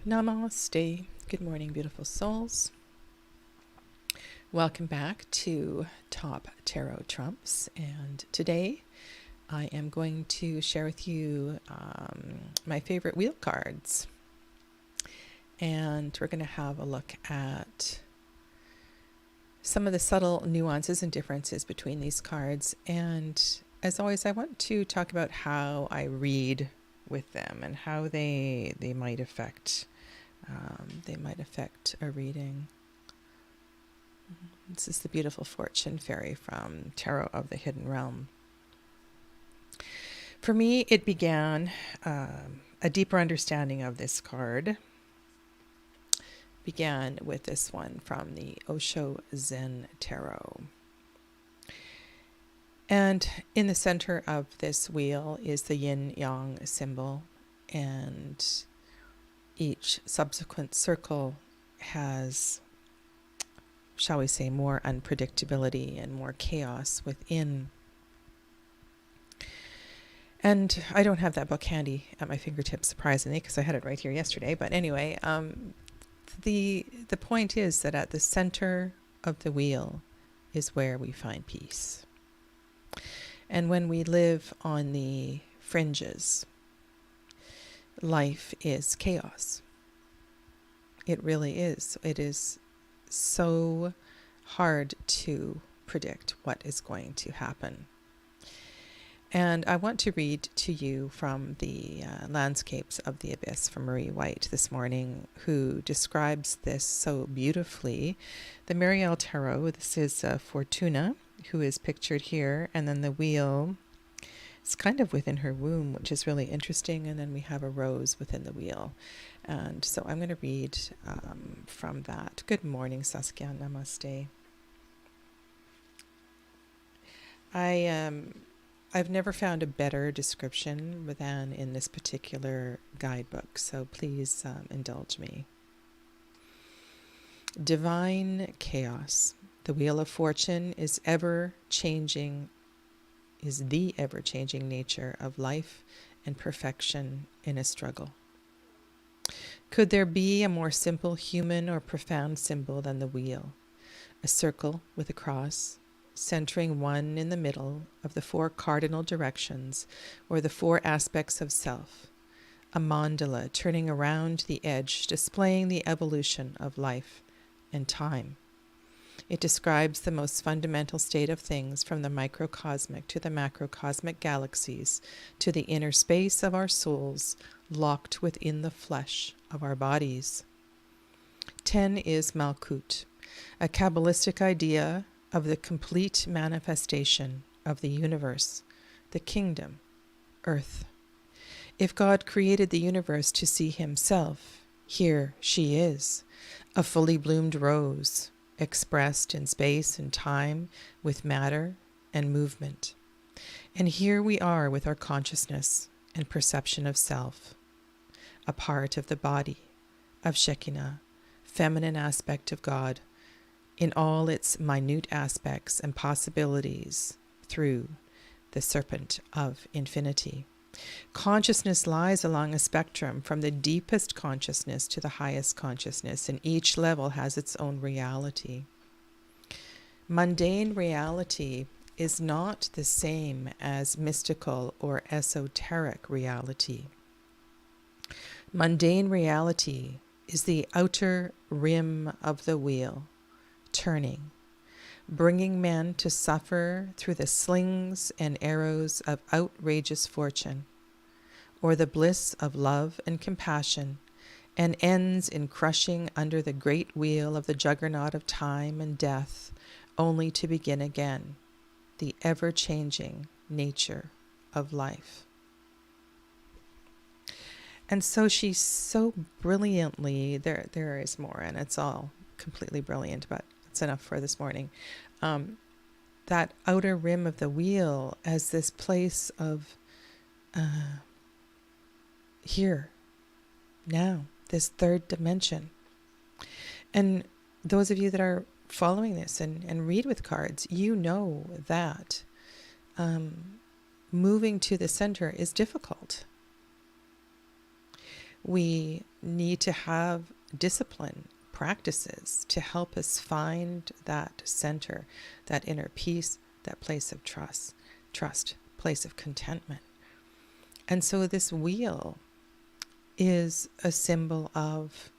Namaste. Good morning, beautiful souls. Welcome back to Top Tarot Trumps. And today I am going to share with you my favorite wheel cards. And we're going to have a look at some of the subtle nuances and differences between these cards. And as always, I want to talk about how I read with them and how they might affect a reading. This is the beautiful Fortune Fairy from Tarot of the Hidden Realm. For me, it began a deeper understanding of this card. Began with this one from the Osho Zen Tarot. And in the center of this wheel is the yin-yang symbol, and each subsequent circle has, shall we say, more unpredictability and more chaos within. And I don't have that book handy at my fingertips, surprisingly, because I had it right here yesterday. But anyway, the point is that at the center of the wheel is where we find peace. And when we live on the fringes, life is chaos. It really is. It is so hard to predict what is going to happen. And I want to read to you from the Landscapes of the Abyss from Marie White this morning, who describes this so beautifully. The Marielle Tarot, this is Fortuna, who is pictured here, and then the wheel is kind of within her womb, which is really interesting, and then we have a rose within the wheel. And so I'm going to read from that. Good morning, Saskia. Namaste. I've never found a better description than in this particular guidebook, so please indulge me. Divine chaos. The Wheel of Fortune is the ever-changing nature of life and perfection in a struggle. Could there be a more simple human or profound symbol than the wheel? A circle with a cross, centering one in the middle of the four cardinal directions, or the four aspects of self. A mandala turning around the edge, displaying the evolution of life and time. It describes the most fundamental state of things, from the microcosmic to the macrocosmic galaxies, to the inner space of our souls, locked within the flesh of our bodies. 10 is Malkut, a Kabbalistic idea of the complete manifestation of the universe, the kingdom, earth. If God created the universe to see himself, here she is, a fully bloomed rose, expressed in space and time with matter and movement. And here we are with our consciousness and perception of self, a part of the body of Shekinah, feminine aspect of God, in all its minute aspects and possibilities through the serpent of infinity. Consciousness lies along a spectrum from the deepest consciousness to the highest consciousness, and each level has its own reality. Mundane reality is not the same as mystical or esoteric reality. Mundane reality is the outer rim of the wheel, turning, bringing men to suffer through the slings and arrows of outrageous fortune, or the bliss of love and compassion, and ends in crushing under the great wheel of the juggernaut of time and death, only to begin again, the ever-changing nature of life. And so she so brilliantly, there is more, and it's all completely brilliant, but it's enough for this morning. That outer rim of the wheel as this place of here, now, this third dimension. And those of you that are following this and read with cards, you know that moving to the center is difficult. We need to have discipline, practices to help us find that center, that inner peace, that place of trust, place of contentment. And so this wheel is a symbol of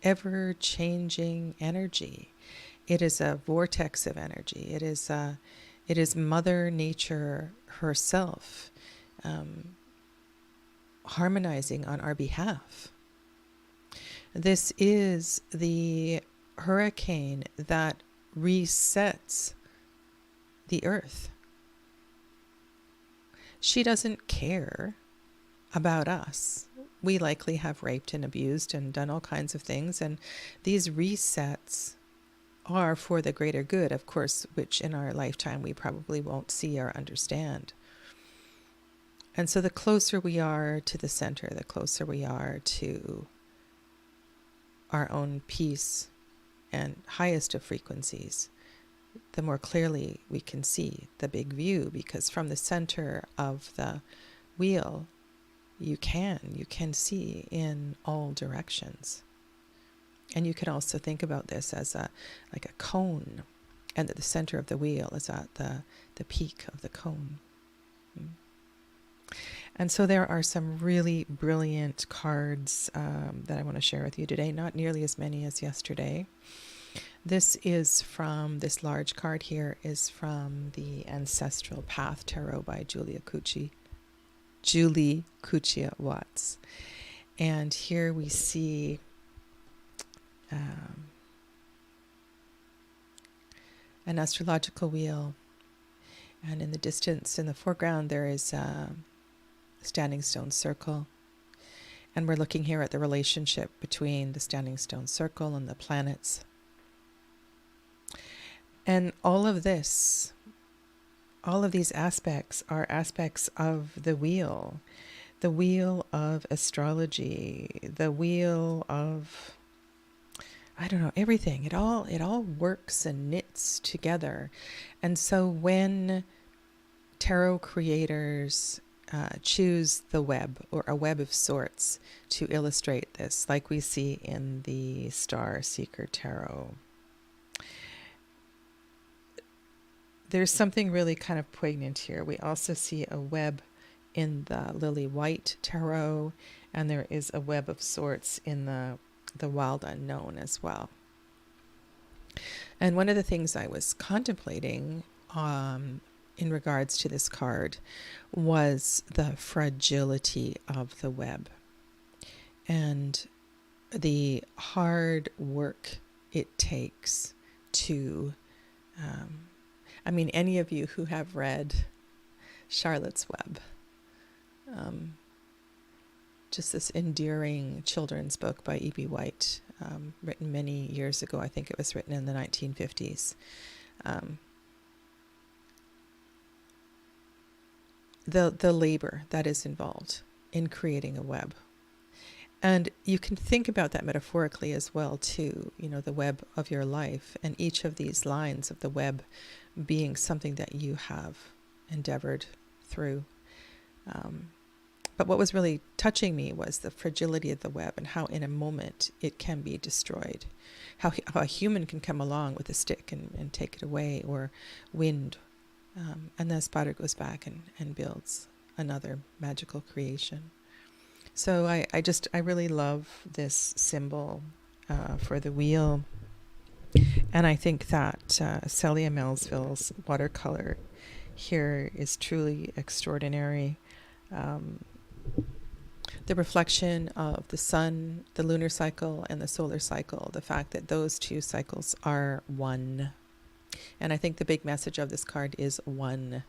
ever-changing energy. It is a vortex of energy. It is Mother Nature herself harmonizing on our behalf. This is the hurricane that resets the earth. She doesn't care about us. We likely have raped and abused and done all kinds of things, and these resets are for the greater good, of course, which in our lifetime we probably won't see or understand. And so the closer we are to the center, the closer we are to our own peace and highest of frequencies, the more clearly we can see the big view, because from the center of the wheel, you can see in all directions. And you can also think about this as like a cone, and that the center of the wheel is at the peak of the cone. And so there are some really brilliant cards that I want to share with you today, not nearly as many as yesterday. This large card here is from the Ancestral Path Tarot by Julie Cuccia Watts. And here we see an astrological wheel, and in the distance, in the foreground, there is a standing stone circle, and we're looking here at the relationship between the standing stone circle and the planets. And all of these aspects are aspects of the wheel of astrology, the wheel of, I don't know, everything. It all works and knits together. And so when tarot creators choose the web, or a web of sorts, to illustrate this, like we see in the Star Seeker Tarot, there's something really kind of poignant here. We also see a web in the Lily White Tarot, and there is a web of sorts in the Wild Unknown as well. And one of the things I was contemplating in regards to this card was the fragility of the web and the hard work it takes to any of you who have read Charlotte's Web, just this endearing children's book by E.B. White, written many years ago. I think it was written in the 1950s. The labor that is involved in creating a web. And you can think about that metaphorically as well, too, the web of your life, and each of these lines of the web being something that you have endeavored through. But what was really touching me was the fragility of the web, and how in a moment it can be destroyed. How a human can come along with a stick and take it away, or wind, and then a spider goes back and builds another magical creation. So I really love this symbol for the wheel. And I think that Celia Melville's watercolor here is truly extraordinary. The reflection of the sun, the lunar cycle, and the solar cycle, the fact that those two cycles are one. And I think the big message of this card is one.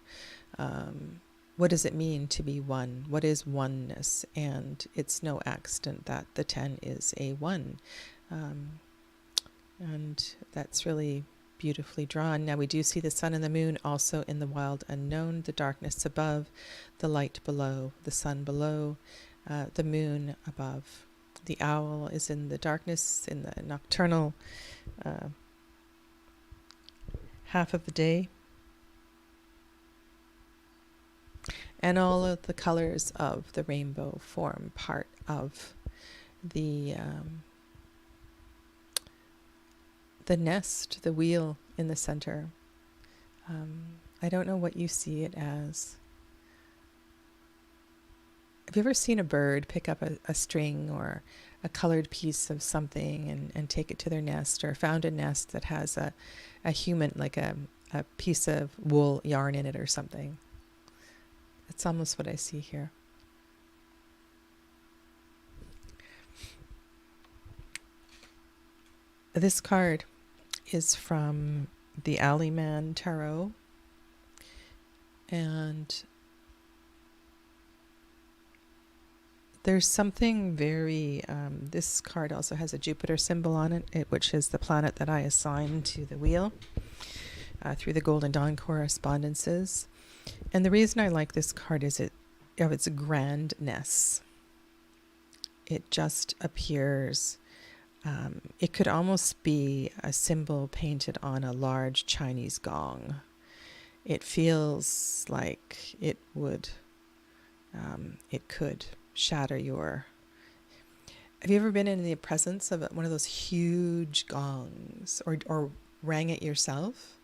What does it mean to be one? What is oneness? And it's no accident that the 10 is a 1. And that's really beautifully drawn. Now we do see the sun and the moon also in the wild unknown, the darkness above, the light below, the sun below, the moon above. The owl is in the darkness, in the nocturnal half of the day. And all of the colors of the rainbow form part of the nest, the wheel in the center. I don't know what you see it as. Have you ever seen a bird pick up a string or a colored piece of something and take it to their nest, or found a nest that has a human, like a piece of wool yarn in it or something? It's almost what I see here. This card is from the Alleyman Tarot, and there's something very, this card also has a Jupiter symbol on it, which is the planet that I assigned to the wheel through the Golden Dawn correspondences. And the reason I like this card is of its grandness. It just appears, it could almost be a symbol painted on a large Chinese gong. It feels like it would, it could shatter your... Have you ever been in the presence of one of those huge gongs, or rang it yourself?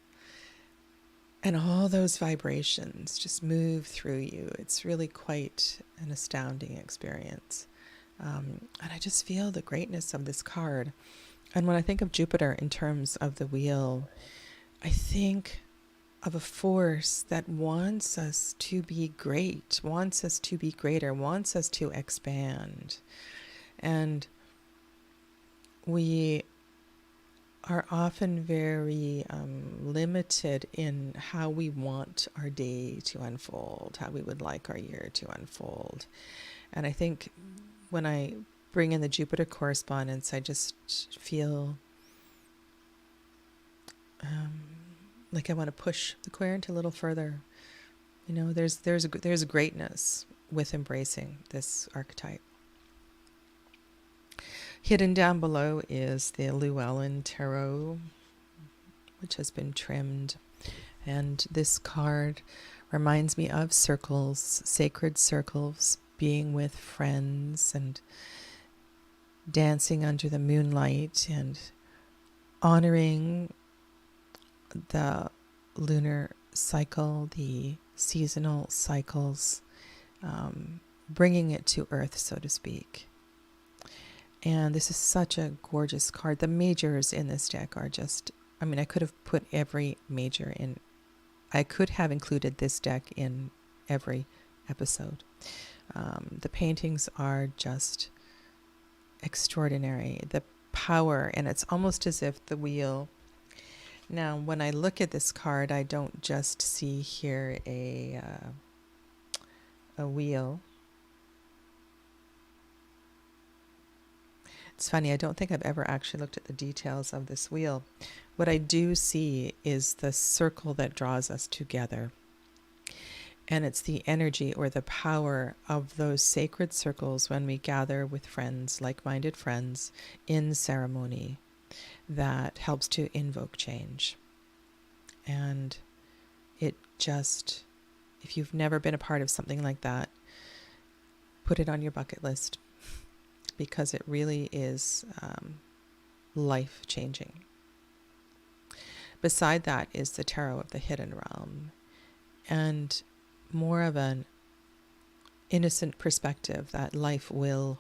And all those vibrations just move through you. It's really quite an astounding experience. And I just feel the greatness of this card. And when I think of Jupiter in terms of the wheel, I think of a force that wants us to be great, wants us to be greater, wants us to expand. And we are often very limited in how we want our day to unfold, how we would like our year to unfold. And I think when I bring in the Jupiter correspondence, I just feel like I want to push the querent a little further. You know, there's a greatness with embracing this archetype. Hidden down below is the Llewellyn Tarot, which has been trimmed. And this card reminds me of circles, sacred circles, being with friends and dancing under the moonlight and honoring the lunar cycle, the seasonal cycles, bringing it to earth, so to speak. And this is such a gorgeous card. The majors in this deck are just, I mean, I could have put every major in. I could have included this deck in every episode. The paintings are just extraordinary. The power, and it's almost as if the wheel... Now, when I look at this card, I don't just see here a wheel. It's funny, I don't think I've ever actually looked at the details of this wheel. What I do see is the circle that draws us together. And it's the energy or the power of those sacred circles when we gather with friends, like-minded friends, in ceremony, that helps to invoke change. And it just, if you've never been a part of something like that, put it on your bucket list, because it really is life-changing. Beside that is the Tarot of the Hidden Realm, and more of an innocent perspective that life will,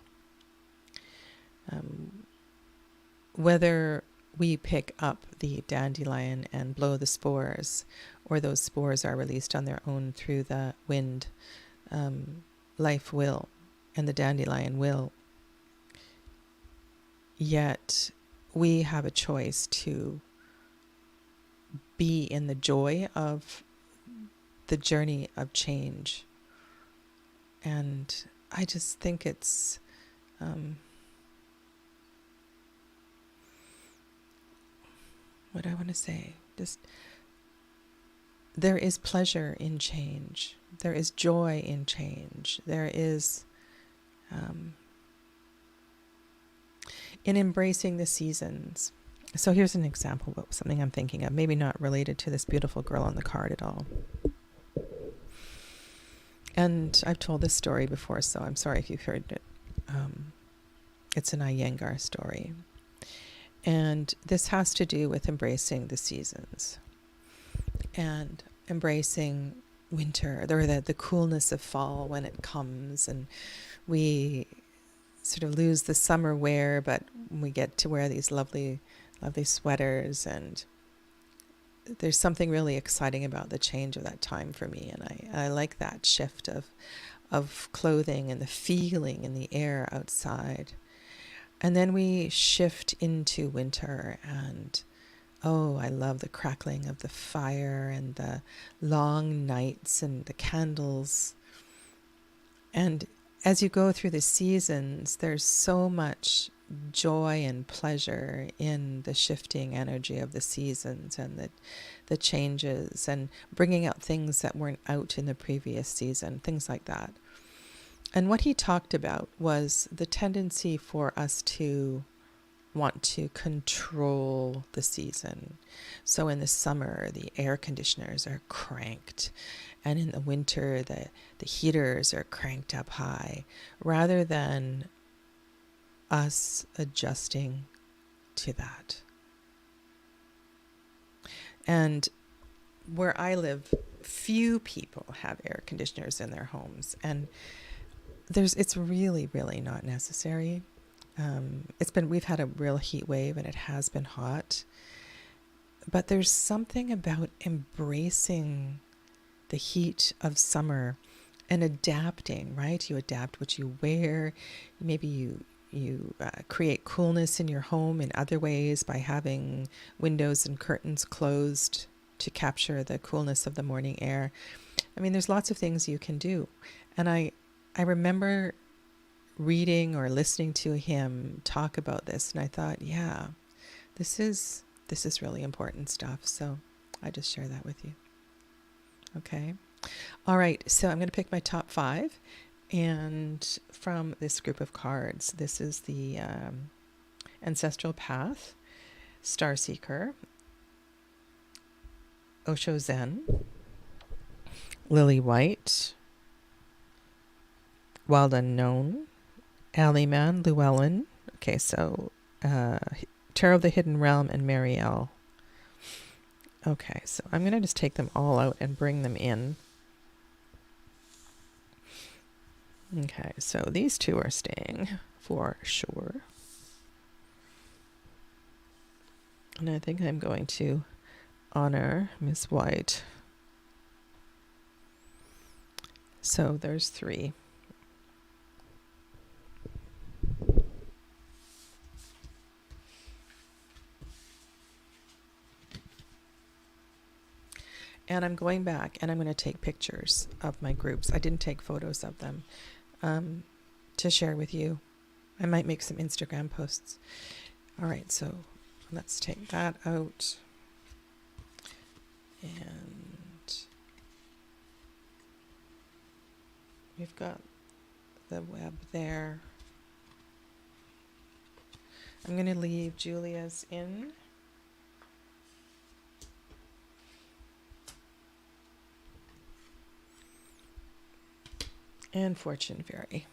whether we pick up the dandelion and blow the spores, or those spores are released on their own through the wind, life will, and the dandelion will. Yet we have a choice to be in the joy of the journey of change. And I just think it's what I want to say, just there is pleasure in change, there is joy in change, there is in embracing the seasons. So here's an example of something I'm thinking of, maybe not related to this beautiful girl on the card at all. And I've told this story before, so I'm sorry if you've heard it. It's an Iyengar story. And this has to do with embracing the seasons and embracing winter, or the coolness of fall when it comes, and we sort of lose the summer wear, but we get to wear these lovely sweaters, and there's something really exciting about the change of that time for me, and I like that shift of clothing and the feeling in the air outside. And then we shift into winter, and oh, I love the crackling of the fire and the long nights and the candles. And as you go through the seasons, there's so much joy and pleasure in the shifting energy of the seasons and the changes, and bringing out things that weren't out in the previous season, things like that. And what he talked about was the tendency for us to want to control the season. So in the summer, the air conditioners are cranked, and in the winter, the heaters are cranked up high, rather than us adjusting to that. And where I live, few people have air conditioners in their homes, and it's really, really not necessary. We've had a real heat wave, and it has been hot, but there's something about embracing the heat of summer and adapting, right? You adapt what you wear. Maybe you create coolness in your home in other ways by having windows and curtains closed to capture the coolness of the morning air. I mean, there's lots of things you can do. And I remember reading or listening to him talk about this, and I thought, yeah, this is really important stuff. So I just share that with you. Okay. All right. So I'm going to pick my top 5, and from this group of cards, this is the Ancestral Path, Starseeker, Osho Zen, Lily White, Wild Unknown, Alleyman, Llewellyn. Okay, so Tarot of the Hidden Realm, and Marielle. Okay, so I'm going to just take them all out and bring them in. Okay, so these two are staying for sure. And I think I'm going to honor Miss White. So there's 3. And I'm going back, and I'm going to take pictures of my groups. I didn't take photos of them to share with you. I might make some Instagram posts. All right, so let's take that out. And we've got the web there. I'm going to leave Julia's in. And Fortune Fairy.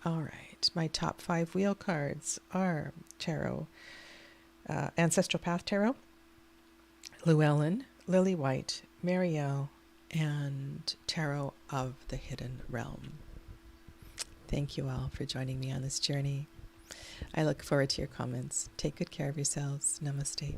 All right, my top 5 wheel cards are Tarot, Ancestral Path Tarot, Llewellyn, Lily White, Marielle, and Tarot of the Hidden Realm. Thank you all for joining me on this journey. I look forward to your comments. Take good care of yourselves. Namaste.